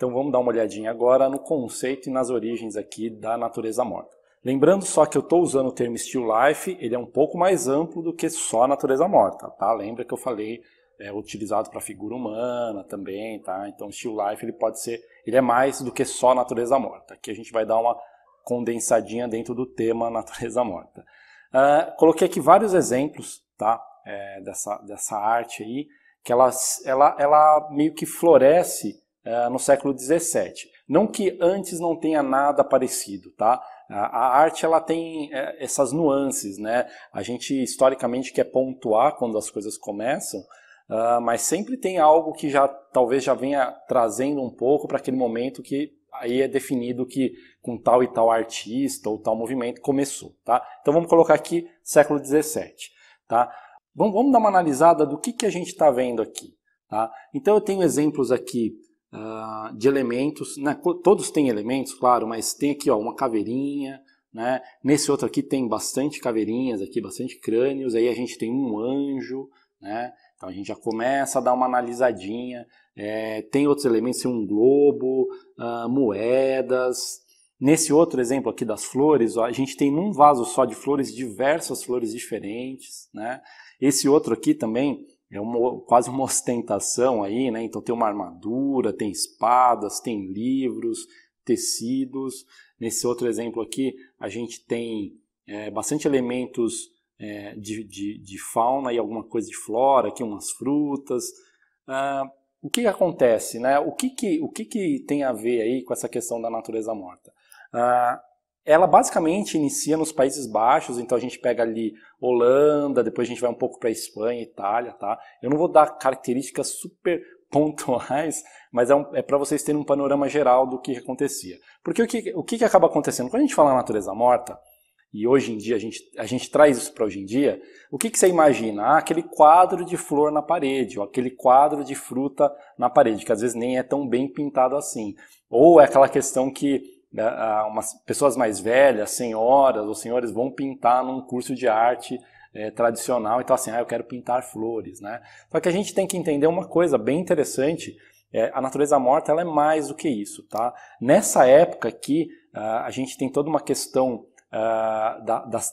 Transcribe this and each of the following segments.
Então vamos dar uma olhadinha agora no conceito e nas origens aqui da natureza morta. Lembrando só que eu estou usando o termo still life, ele é um pouco mais amplo do que só a natureza morta, tá? Lembra que eu falei utilizado para figura humana também, tá? Então still life ele é mais do que só natureza morta. Aqui a gente vai dar uma condensadinha dentro do tema natureza morta. Coloquei aqui vários exemplos, tá? Dessa arte aí, que ela meio que floresce no século XVII. Não que antes não tenha nada parecido, tá? A arte ela tem essas nuances, né? A gente historicamente quer pontuar quando as coisas começam, mas sempre tem algo que talvez já venha trazendo um pouco para aquele momento que aí é definido que com tal e tal artista ou tal movimento começou, tá? Então vamos colocar aqui século XVII, tá? Vamos dar uma analisada do que a gente está vendo aqui, tá? Então eu tenho exemplos aqui de elementos, né? Todos têm elementos, claro, mas tem aqui ó, uma caveirinha, né? Nesse outro aqui tem bastante caveirinhas, aqui, bastante crânios, aí a gente tem um anjo, né? Então a gente já começa a dar uma analisadinha, tem outros elementos, tem um globo, moedas. Nesse outro exemplo aqui das flores, ó, a gente tem num vaso só de flores diversas flores diferentes, né? Esse outro aqui também é quase uma ostentação aí, né? Então tem uma armadura, tem espadas, tem livros, tecidos. Nesse outro exemplo aqui a gente tem bastante elementos de fauna e alguma coisa de flora, aqui umas frutas. O que acontece, né? O que tem a ver aí com essa questão da natureza morta? Ela basicamente inicia nos Países Baixos, então a gente pega ali Holanda, depois a gente vai um pouco para Espanha, Itália, tá? Eu não vou dar características super pontuais, mas é para vocês terem um panorama geral do que acontecia. Porque o que acaba acontecendo? Quando a gente fala natureza morta, e hoje em dia a gente traz isso para hoje em dia, o que você imagina? Aquele quadro de flor na parede, ou aquele quadro de fruta na parede, que às vezes nem é tão bem pintado assim. Ou é aquela questão que umas pessoas mais velhas, senhoras ou senhores, vão pintar num curso de arte tradicional, então assim, eu quero pintar flores, né? Só que a gente tem que entender uma coisa bem interessante, a natureza morta ela é mais do que isso, tá? Nessa época aqui, a gente tem toda uma questão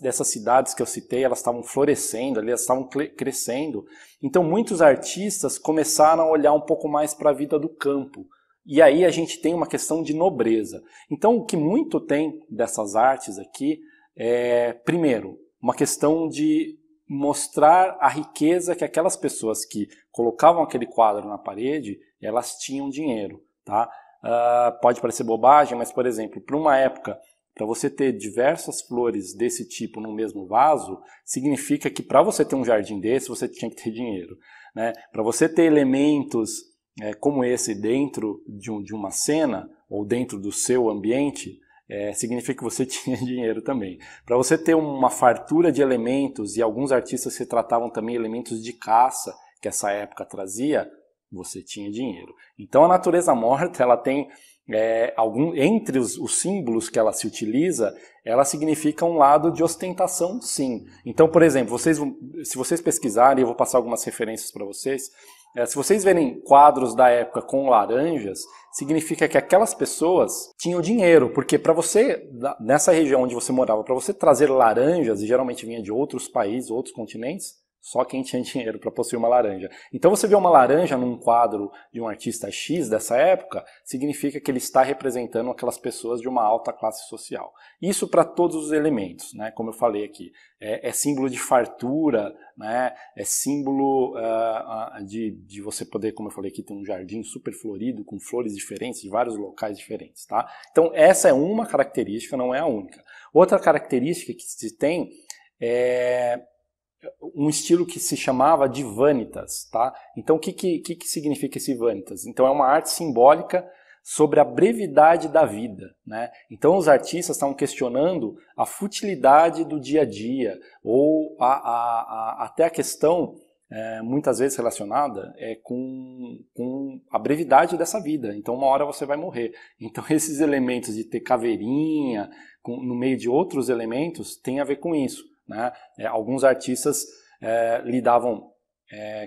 dessas cidades que eu citei, elas estavam florescendo, elas estavam crescendo, então muitos artistas começaram a olhar um pouco mais para a vida do campo. E aí a gente tem uma questão de nobreza. Então o que muito tem dessas artes aqui primeiro, uma questão de mostrar a riqueza que aquelas pessoas que colocavam aquele quadro na parede, elas tinham dinheiro, tá? Pode parecer bobagem, mas por exemplo, para uma época, para você ter diversas flores desse tipo no mesmo vaso, significa que para você ter um jardim desse, você tinha que ter dinheiro, né? Para você ter elementos como esse dentro de uma cena ou dentro do seu ambiente, significa que você tinha dinheiro também. Para você ter uma fartura de elementos, e alguns artistas se tratavam também elementos de caça que essa época trazia, você tinha dinheiro. Então a natureza morta ela tem entre os símbolos que ela se utiliza, ela significa um lado de ostentação, sim. Então, por exemplo, se vocês pesquisarem, eu vou passar algumas referências para vocês, se vocês verem quadros da época com laranjas, significa que aquelas pessoas tinham dinheiro, porque para você, nessa região onde você morava, para você trazer laranjas, e geralmente vinha de outros países, outros continentes, só quem tinha dinheiro para possuir uma laranja. Então você vê uma laranja num quadro de um artista X dessa época, significa que ele está representando aquelas pessoas de uma alta classe social. Isso para todos os elementos, né? Como eu falei aqui. É símbolo de fartura, né? É símbolo de você poder, como eu falei aqui, ter um jardim super florido, com flores diferentes, de vários locais diferentes, tá? Então essa é uma característica, não é a única. Outra característica que se tem é um estilo que se chamava de vanitas, tá? Então o que significa esse vanitas? Então é uma arte simbólica sobre a brevidade da vida, né? Então os artistas estavam questionando a futilidade do dia a dia, ou até a questão muitas vezes relacionada com a brevidade dessa vida. Então uma hora você vai morrer. Então esses elementos de ter caveirinha no meio de outros elementos tem a ver com isso, né? Alguns artistas lidavam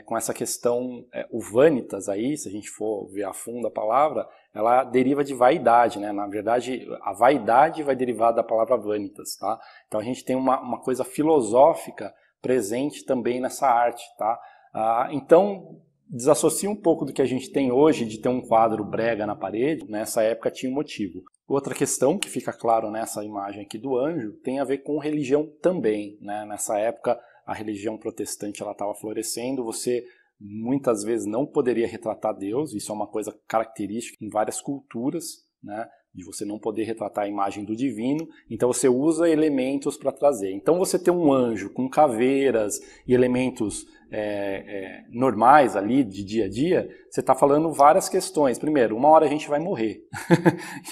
com essa questão, o vanitas aí, se a gente for ver a fundo a palavra, ela deriva de vaidade, né? Na verdade, a vaidade vai derivar da palavra vanitas, tá? Então a gente tem uma coisa filosófica presente também nessa arte, tá? Então, desassocia um pouco do que a gente tem hoje de ter um quadro brega na parede, nessa época tinha um motivo. Outra questão que fica claro nessa imagem aqui do anjo tem a ver com religião também, né? Nessa época a religião protestante estava florescendo, você muitas vezes não poderia retratar Deus, isso é uma coisa característica em várias culturas, né? De você não poder retratar a imagem do divino, então você usa elementos para trazer. Então você tem um anjo com caveiras e elementos normais ali de dia a dia, você está falando várias questões. Primeiro, uma hora a gente vai morrer,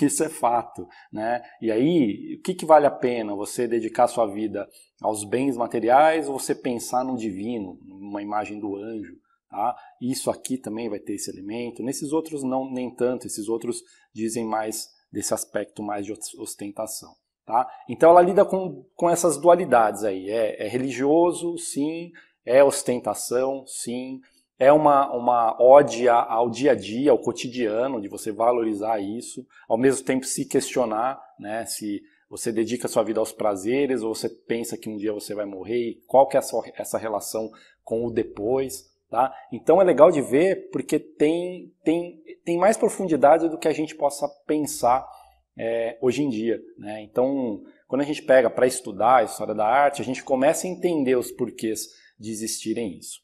isso é fato, né? E aí, o que vale a pena? Você dedicar sua vida aos bens materiais ou você pensar no divino, numa imagem do anjo? Tá? Isso aqui também vai ter esse elemento, nesses outros não, nem tanto, esses outros dizem mais desse aspecto mais de ostentação. Tá? Então ela lida com essas dualidades aí, é religioso, sim, é ostentação, sim, é uma ode ao dia a dia, ao cotidiano, de você valorizar isso, ao mesmo tempo se questionar, né, se você dedica sua vida aos prazeres ou você pensa que um dia você vai morrer, e qual que é essa relação com o depois. Tá? Então é legal de ver porque tem mais profundidade do que a gente possa pensar hoje em dia. Né? Então, quando a gente pega para estudar a história da arte, a gente começa a entender os porquês de existirem isso.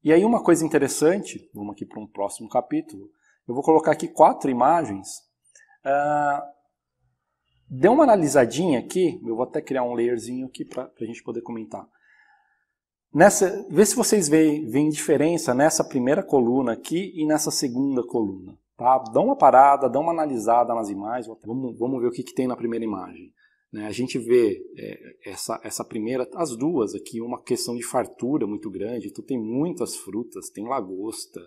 E aí uma coisa interessante, vamos aqui para um próximo capítulo, eu vou colocar aqui 4 imagens. Dê uma analisadinha aqui, eu vou até criar um layerzinho aqui para a gente poder comentar. Vê se vocês veem diferença nessa primeira coluna aqui e nessa segunda coluna. Tá? Dá uma parada, dá uma analisada nas imagens. Vamos ver o que tem na primeira imagem. Né? A gente vê essa primeira, as duas aqui, uma questão de fartura muito grande. Então tem muitas frutas, tem lagosta,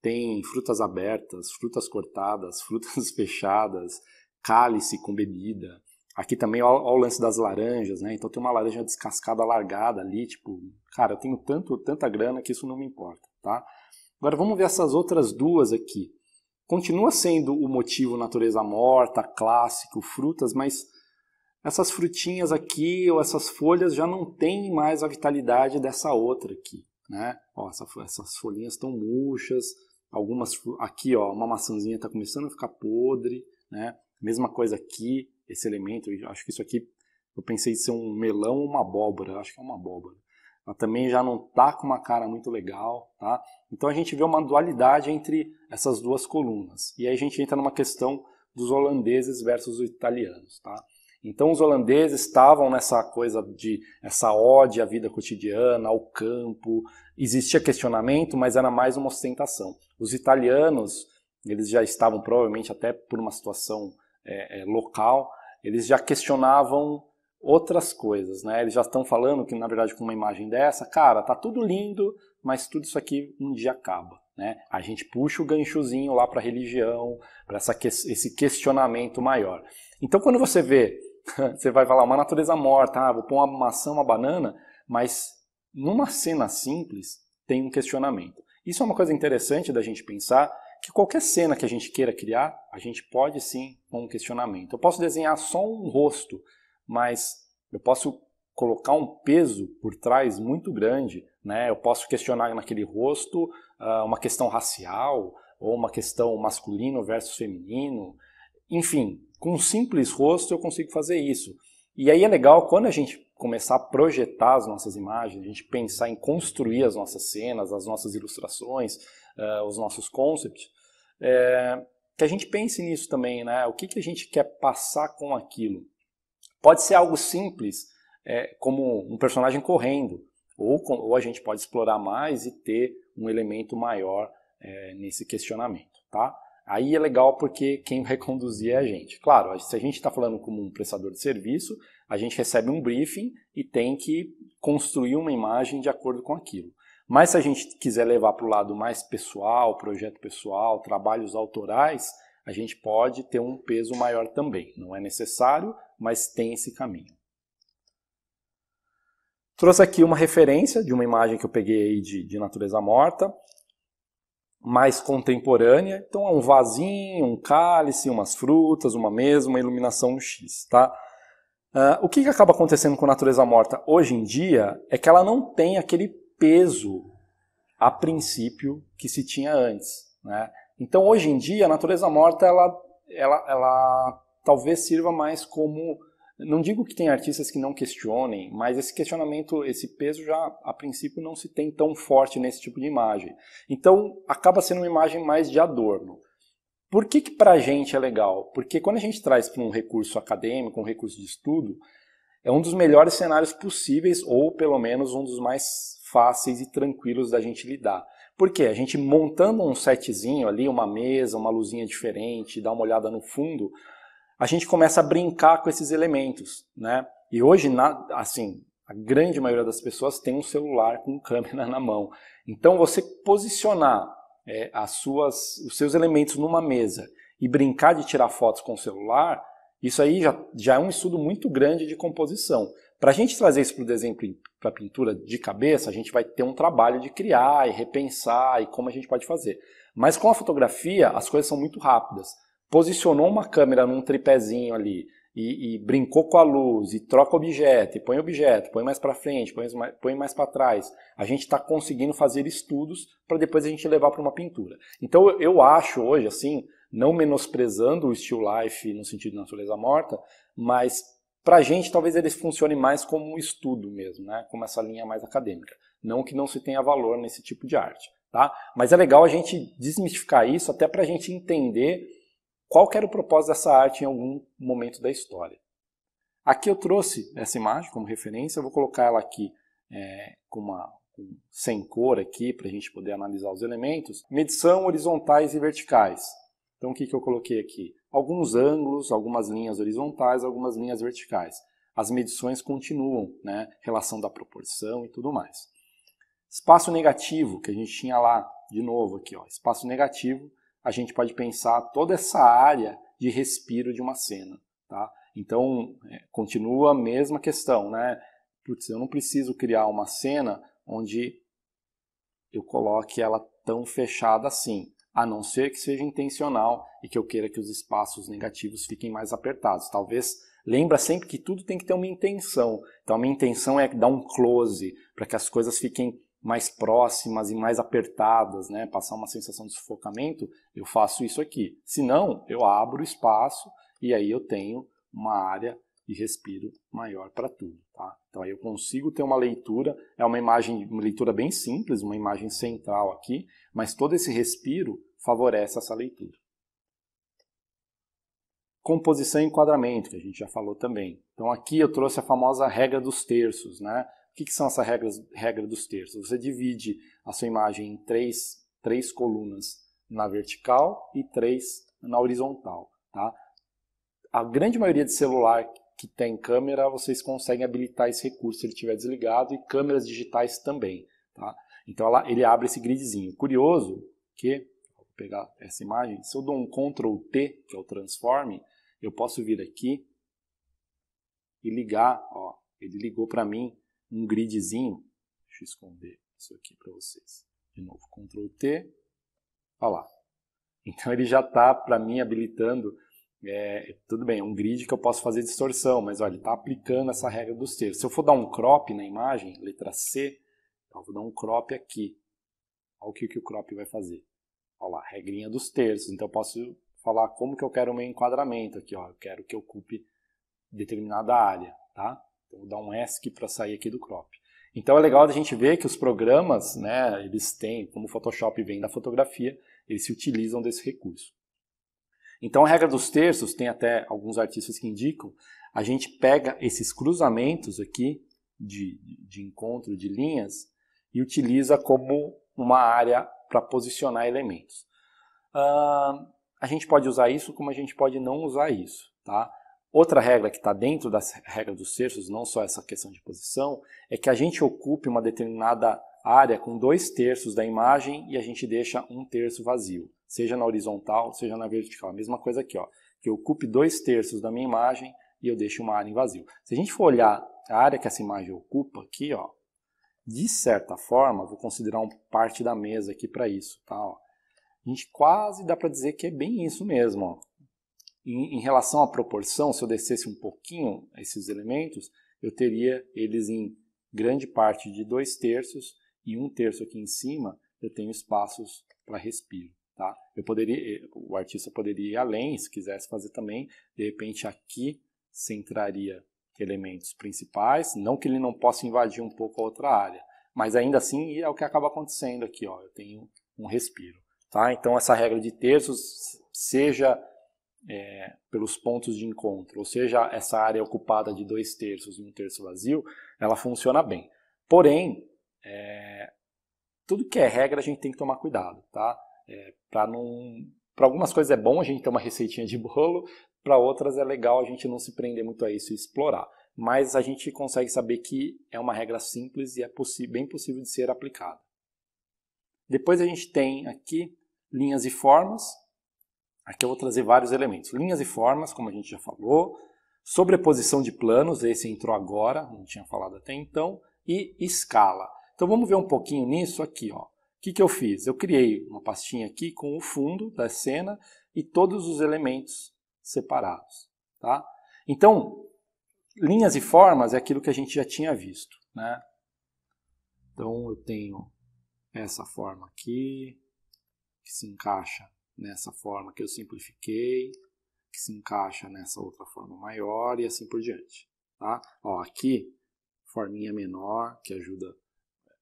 tem frutas abertas, frutas cortadas, frutas fechadas, cálice com bebida. Aqui também, olha o lance das laranjas, né? Então tem uma laranja descascada largada ali, tipo, cara, eu tenho tanta grana que isso não me importa, tá? Agora vamos ver essas outras duas aqui. Continua sendo o motivo natureza morta, clássico, frutas, mas essas frutinhas aqui ou essas folhas já não têm mais a vitalidade dessa outra aqui, né? Ó, essas folhinhas estão murchas, algumas aqui, ó, uma maçãzinha está começando a ficar podre, né? Mesma coisa aqui. Esse elemento, eu acho que isso aqui, eu pensei em ser um melão ou uma abóbora, eu acho que é uma abóbora. Ela também já não está com uma cara muito legal, tá? Então a gente vê uma dualidade entre essas duas colunas. E aí a gente entra numa questão dos holandeses versus os italianos, tá? Então os holandeses estavam nessa coisa de essa ode à vida cotidiana, ao campo, existia questionamento, mas era mais uma ostentação. Os italianos, eles já estavam provavelmente até por uma situação local, eles já questionavam outras coisas, né? Eles já estão falando que, na verdade, com uma imagem dessa, cara, tá tudo lindo, mas tudo isso aqui um dia acaba, né? A gente puxa o ganchozinho lá para a religião, para esse questionamento maior. Então, quando você vê, você vai falar uma natureza morta, vou pôr uma maçã, uma banana, mas numa cena simples tem um questionamento. Isso é uma coisa interessante da gente pensar, que qualquer cena que a gente queira criar, a gente pode sim com um questionamento. Eu posso desenhar só um rosto, mas eu posso colocar um peso por trás muito grande, né? Eu posso questionar naquele rosto uma questão racial, ou uma questão masculino versus feminino. Enfim, com um simples rosto eu consigo fazer isso. E aí é legal quando a gente começar a projetar as nossas imagens, a gente pensar em construir as nossas cenas, as nossas ilustrações, os nossos concepts, que a gente pense nisso também, né? O que a gente quer passar com aquilo. Pode ser algo simples, como um personagem correndo, ou a gente pode explorar mais e ter um elemento maior nesse questionamento, tá? Aí é legal porque quem vai conduzir é a gente. Claro, se a gente está falando como um prestador de serviço, a gente recebe um briefing e tem que construir uma imagem de acordo com aquilo. Mas se a gente quiser levar para o lado mais pessoal, projeto pessoal, trabalhos autorais, a gente pode ter um peso maior também. Não é necessário, mas tem esse caminho. Trouxe aqui uma referência de uma imagem que eu peguei de natureza morta, mais contemporânea. Então é um vasinho, um cálice, umas frutas, uma mesa, uma iluminação no X. Tá? O que acaba acontecendo com a natureza morta hoje em dia é que ela não tem aquele peso, a princípio, que se tinha antes. Né? Então hoje em dia a natureza morta ela talvez sirva mais como... Não digo que tem artistas que não questionem, mas esse questionamento, esse peso já, a princípio, não se tem tão forte nesse tipo de imagem. Então, acaba sendo uma imagem mais de adorno. Por que pra gente é legal? Porque quando a gente traz para um recurso acadêmico, um recurso de estudo, é um dos melhores cenários possíveis, ou pelo menos um dos mais fáceis e tranquilos da gente lidar. Por quê? A gente montando um setzinho ali, uma mesa, uma luzinha diferente, dá uma olhada no fundo, a gente começa a brincar com esses elementos, né? E hoje, assim, a grande maioria das pessoas tem um celular com câmera na mão. Então, você posicionar os seus elementos numa mesa e brincar de tirar fotos com o celular, isso aí já é um estudo muito grande de composição. Para a gente trazer isso para o desenho, para a pintura de cabeça, a gente vai ter um trabalho de criar e repensar e como a gente pode fazer. Mas com a fotografia, as coisas são muito rápidas. Posicionou uma câmera num tripézinho ali e brincou com a luz e troca objeto, põe mais para frente, põe mais para trás. A gente está conseguindo fazer estudos para depois a gente levar para uma pintura. Então eu acho hoje, assim, não menosprezando o still life no sentido de natureza morta, mas para a gente talvez ele funcione mais como um estudo mesmo, né? Como essa linha mais acadêmica. Não que não se tenha valor nesse tipo de arte. Tá? Mas é legal a gente desmistificar isso até para a gente entender qual que era o propósito dessa arte em algum momento da história. Aqui eu trouxe essa imagem como referência, eu vou colocar ela aqui sem cor aqui para a gente poder analisar os elementos. Medição horizontais e verticais. Então o que eu coloquei aqui? Alguns ângulos, algumas linhas horizontais, algumas linhas verticais. As medições continuam, né? Relação da proporção e tudo mais. Espaço negativo, que a gente tinha lá, de novo aqui, ó, espaço negativo, a gente pode pensar toda essa área de respiro de uma cena. Tá? Então, continua a mesma questão, né? Putz, eu não preciso criar uma cena onde eu coloque ela tão fechada assim, a não ser que seja intencional e que eu queira que os espaços negativos fiquem mais apertados. Talvez, lembra sempre que tudo tem que ter uma intenção. Então, a minha intenção é dar um close, para que as coisas fiquem mais próximas e mais apertadas, né? Passar uma sensação de sufocamento, eu faço isso aqui. Se não, eu abro o espaço e aí eu tenho uma área de respiro maior para tudo. Tá? Então aí eu consigo ter uma leitura, é uma leitura bem simples, uma imagem central aqui, mas todo esse respiro favorece essa leitura. Composição e enquadramento, que a gente já falou também. Então aqui eu trouxe a famosa regra dos terços, né? O que são essas regras dos terços? Você divide a sua imagem em três colunas na vertical e 3 na horizontal. Tá? A grande maioria de celular que tem câmera, vocês conseguem habilitar esse recurso se ele estiver desligado, e câmeras digitais também. Tá? Então ele abre esse gridzinho. Curioso que, vou pegar essa imagem, se eu dou um Ctrl T, que é o Transform, eu posso vir aqui e ligar, ó, ele ligou para mim um gridzinho. Deixa eu esconder isso aqui para vocês. De novo, Ctrl T. Olha lá. Então ele já está, para mim, habilitando. Tudo bem, é um grid que eu posso fazer distorção, mas olha, ele está aplicando essa regra dos terços. Se eu for dar um crop na imagem, letra C, eu vou dar um crop aqui. Olha o que o crop vai fazer. Olha lá, regrinha dos terços. Então eu posso falar como que eu quero o meu enquadramento aqui. Ó. Eu quero que ocupe determinada área. Tá? Então, vou dar um ESC para sair aqui do crop. Então é legal a gente ver que os programas, né, eles têm, como o Photoshop vem da fotografia, eles se utilizam desse recurso. Então a regra dos terços, tem até alguns artistas que indicam, a gente pega esses cruzamentos aqui de encontro de linhas e utiliza como uma área para posicionar elementos. A gente pode usar isso como a gente pode não usar isso. Tá? Outra regra que está dentro da regra dos terços, não só essa questão de posição, é que a gente ocupe uma determinada área com 2/3 da imagem e a gente deixa 1/3 vazio, seja na horizontal, seja na vertical. A mesma coisa aqui, ó, que eu ocupe 2/3 da minha imagem e eu deixo uma área em vazio. Se a gente for olhar a área que essa imagem ocupa aqui, ó, de certa forma, vou considerar uma parte da mesa aqui para isso, tá? Ó. A gente quase dá para dizer que é bem isso mesmo, ó. Em relação à proporção, se eu descesse um pouquinho esses elementos, eu teria eles em grande parte de 2/3 e 1/3 aqui em cima, eu tenho espaços para respiro. Tá? O artista poderia ir além, se quisesse fazer também, de repente aqui centraria elementos principais, não que ele não possa invadir um pouco a outra área, mas ainda assim é o que acaba acontecendo aqui, ó, eu tenho um respiro. Tá? Então essa regra de terços, seja pelos pontos de encontro, ou seja, essa área ocupada de 2/3 e 1/3 vazio, ela funciona bem. Porém, tudo que é regra a gente tem que tomar cuidado, tá? Para algumas coisas é bom a gente ter uma receitinha de bolo, para outras é legal a gente não se prender muito a isso e explorar. Mas a gente consegue saber que é uma regra simples e é bem possível de ser aplicada. Depois a gente tem aqui linhas e formas. Aqui eu vou trazer vários elementos. Linhas e formas, como a gente já falou. Sobreposição de planos, esse entrou agora, não tinha falado até então. E escala. Então vamos ver um pouquinho nisso aqui, ó. O que eu fiz? Eu criei uma pastinha aqui com o fundo da cena e todos os elementos separados. Tá? Então, linhas e formas é aquilo que a gente já tinha visto. Né? Então eu tenho essa forma aqui, que se encaixa nessa forma que eu simplifiquei, que se encaixa nessa outra forma maior e assim por diante. Tá? Ó, aqui, forminha menor, que ajuda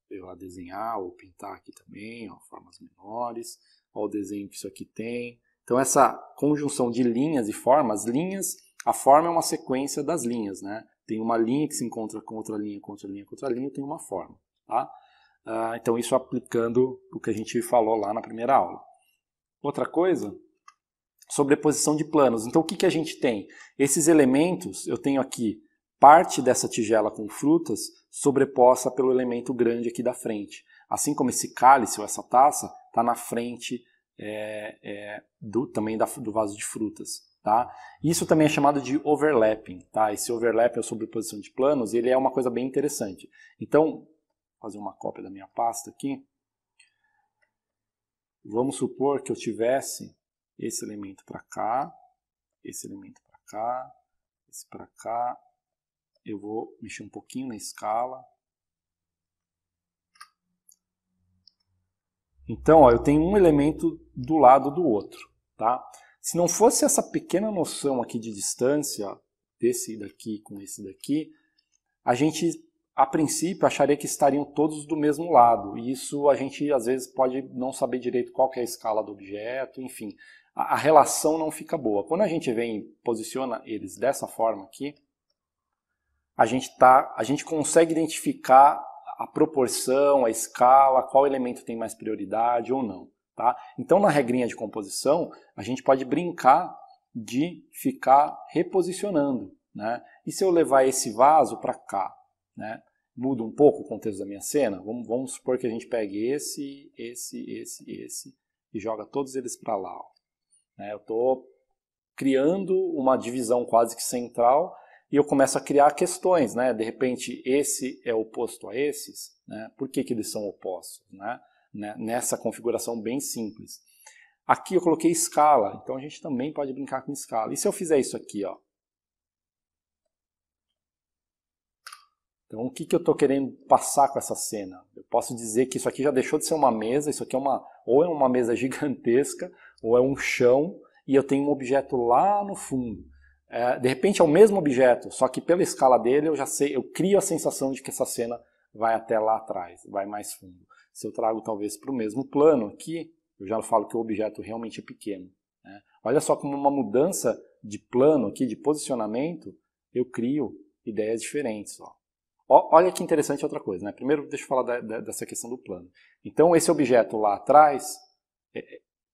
eu a desenhar ou pintar aqui também, ó, formas menores, ó, o desenho que isso aqui tem. Então essa conjunção de linhas e formas, a forma é uma sequência das linhas, né? Tem uma linha que se encontra com outra linha, com outra linha, com outra linha, tem uma forma. Tá? Então isso aplicando o que a gente falou lá na primeira aula. Outra coisa, sobreposição de planos. Então o que a gente tem? Esses elementos, eu tenho aqui parte dessa tigela com frutas sobreposta pelo elemento grande aqui da frente. Assim como esse cálice ou essa taça está na frente também do vaso de frutas. Tá? Isso também é chamado de overlapping. Tá? Esse overlap, a sobreposição de planos, ele é uma coisa bem interessante. Então, vou fazer uma cópia da minha pasta aqui. Vamos supor que eu tivesse esse elemento para cá, esse elemento para cá, esse para cá. Eu vou mexer um pouquinho na escala. Então, ó, eu tenho um elemento do lado do outro. Tá? Se não fosse essa pequena noção aqui de distância, desse daqui com esse daqui, a gente, a princípio, acharia que estariam todos do mesmo lado. E isso a gente, às vezes, pode não saber direito qual que é a escala do objeto, enfim. A relação não fica boa. Quando a gente vem e posiciona eles dessa forma aqui, a gente consegue identificar a proporção, a escala, qual elemento tem mais prioridade ou não. Tá? Então, na regrinha de composição, a gente pode brincar de ficar reposicionando. Né? E se eu levar esse vaso para cá, né? Muda um pouco o contexto da minha cena? Vamos supor que a gente pegue esse e joga todos eles para lá. Ó. Eu estou criando uma divisão quase que central e eu começo a criar questões. Né? De repente, esse é oposto a esses. Né? Por que eles são opostos? Né? Nessa configuração bem simples. Aqui eu coloquei escala, então a gente também pode brincar com escala. E se eu fizer isso aqui? Ó? Então o que eu estou querendo passar com essa cena? Eu posso dizer que isso aqui já deixou de ser uma mesa, isso aqui ou é uma mesa gigantesca, ou é um chão, e eu tenho um objeto lá no fundo. De repente é o mesmo objeto, só que pela escala dele eu já sei, eu crio a sensação de que essa cena vai até lá atrás, vai mais fundo. Se eu trago talvez para o mesmo plano aqui, eu já falo que o objeto realmente é pequeno. Né? Olha só como uma mudança de plano aqui, de posicionamento, eu crio ideias diferentes. Ó. Olha que interessante outra coisa. Né? Primeiro deixa eu falar dessa questão do plano. Então esse objeto lá atrás,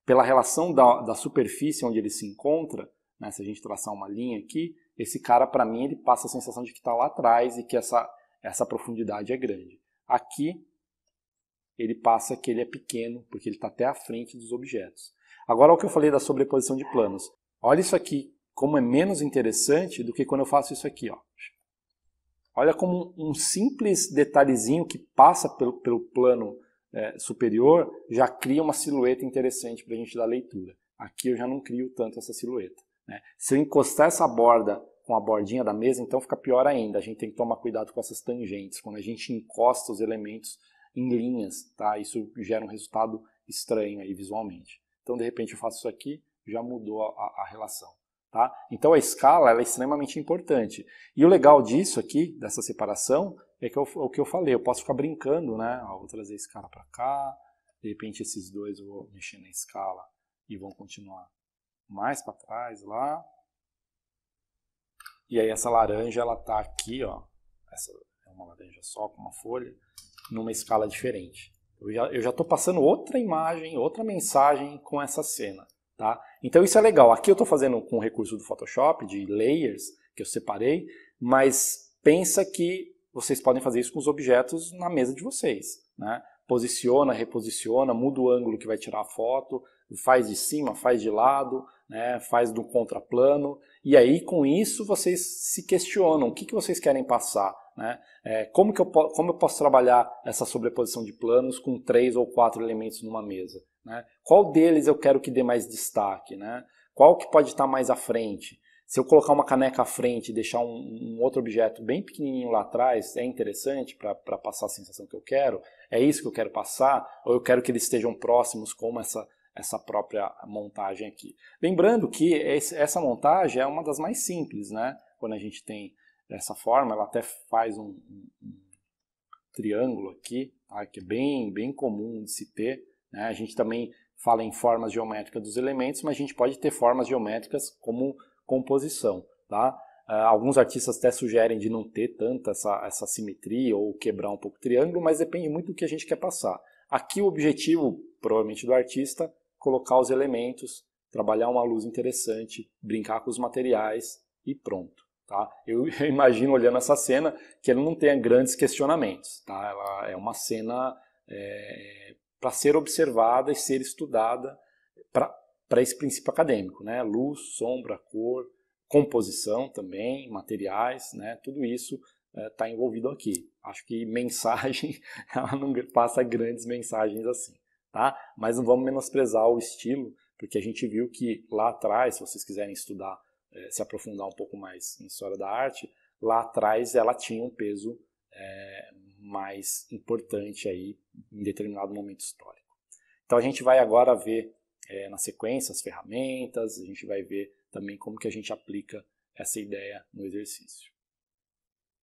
pela relação da superfície onde ele se encontra, né? Se a gente traçar uma linha aqui, esse cara para mim ele passa a sensação de que está lá atrás e que essa profundidade é grande. Aqui ele passa que ele é pequeno, porque ele está até à frente dos objetos. Agora o que eu falei da sobreposição de planos. Olha isso aqui, como é menos interessante do que quando eu faço isso aqui, ó. Olha como um simples detalhezinho que passa pelo plano superior já cria uma silhueta interessante para a gente dar leitura. Aqui eu já não crio tanto essa silhueta, né? Se eu encostar essa borda com a bordinha da mesa, então fica pior ainda. A gente tem que tomar cuidado com essas tangentes. Quando a gente encosta os elementos em linhas, tá? Isso gera um resultado estranho aí visualmente. Então, de repente, eu faço isso aqui, já mudou a relação. Tá? Então, a escala ela é extremamente importante. E o legal disso aqui, dessa separação, é que o que eu falei. Eu posso ficar brincando, né? Vou trazer a escala para cá. De repente, esses dois eu vou mexer na escala e vão continuar mais para trás lá. E aí essa laranja, ela tá aqui, ó. Essa é uma laranja só, com uma folha, numa escala diferente. Eu já estou passando outra imagem, outra mensagem com essa cena. Tá? Então isso é legal. Aqui eu estou fazendo com o recurso do Photoshop, de layers, que eu separei, mas pensa que vocês podem fazer isso com os objetos na mesa de vocês. Né? Posiciona, reposiciona, muda o ângulo que vai tirar a foto, faz de cima, faz de lado, né? Faz do contraplano, e aí com isso vocês se questionam o que vocês querem passar. Né? Como eu posso trabalhar essa sobreposição de planos com 3 ou 4 elementos numa mesa? Né? Qual deles eu quero que dê mais destaque? Né? Qual que pode estar mais à frente? Se eu colocar uma caneca à frente e deixar um outro objeto bem pequenininho lá atrás, é interessante para passar a sensação que eu quero? É isso que eu quero passar? Ou eu quero que eles estejam próximos, como essa própria montagem aqui? Lembrando que essa montagem é uma das mais simples, né? Quando a gente tem dessa forma, ela até faz um triângulo aqui, tá? Que é bem comum de se ter. Né? A gente também fala em formas geométricas dos elementos, mas a gente pode ter formas geométricas como composição. Tá? Alguns artistas até sugerem de não ter tanta essa simetria ou quebrar um pouco o triângulo, mas depende muito do que a gente quer passar. Aqui o objetivo, provavelmente do artista, colocar os elementos, trabalhar uma luz interessante, brincar com os materiais e pronto. Tá? Eu imagino, olhando essa cena, que ele não tenha grandes questionamentos. Tá? Ela é uma cena para ser observada e ser estudada para esse princípio acadêmico. Né? Luz, sombra, cor, composição também, materiais, né? Tudo isso está envolvido aqui. Acho que mensagem, ela não passa grandes mensagens assim. Tá? Mas não vamos menosprezar o estilo, porque a gente viu que lá atrás, se vocês quiserem estudar, se aprofundar um pouco mais em história da arte, lá atrás ela tinha um peso mais importante aí em determinado momento histórico. Então a gente vai agora ver na sequência as ferramentas, a gente vai ver também como que a gente aplica essa ideia no exercício.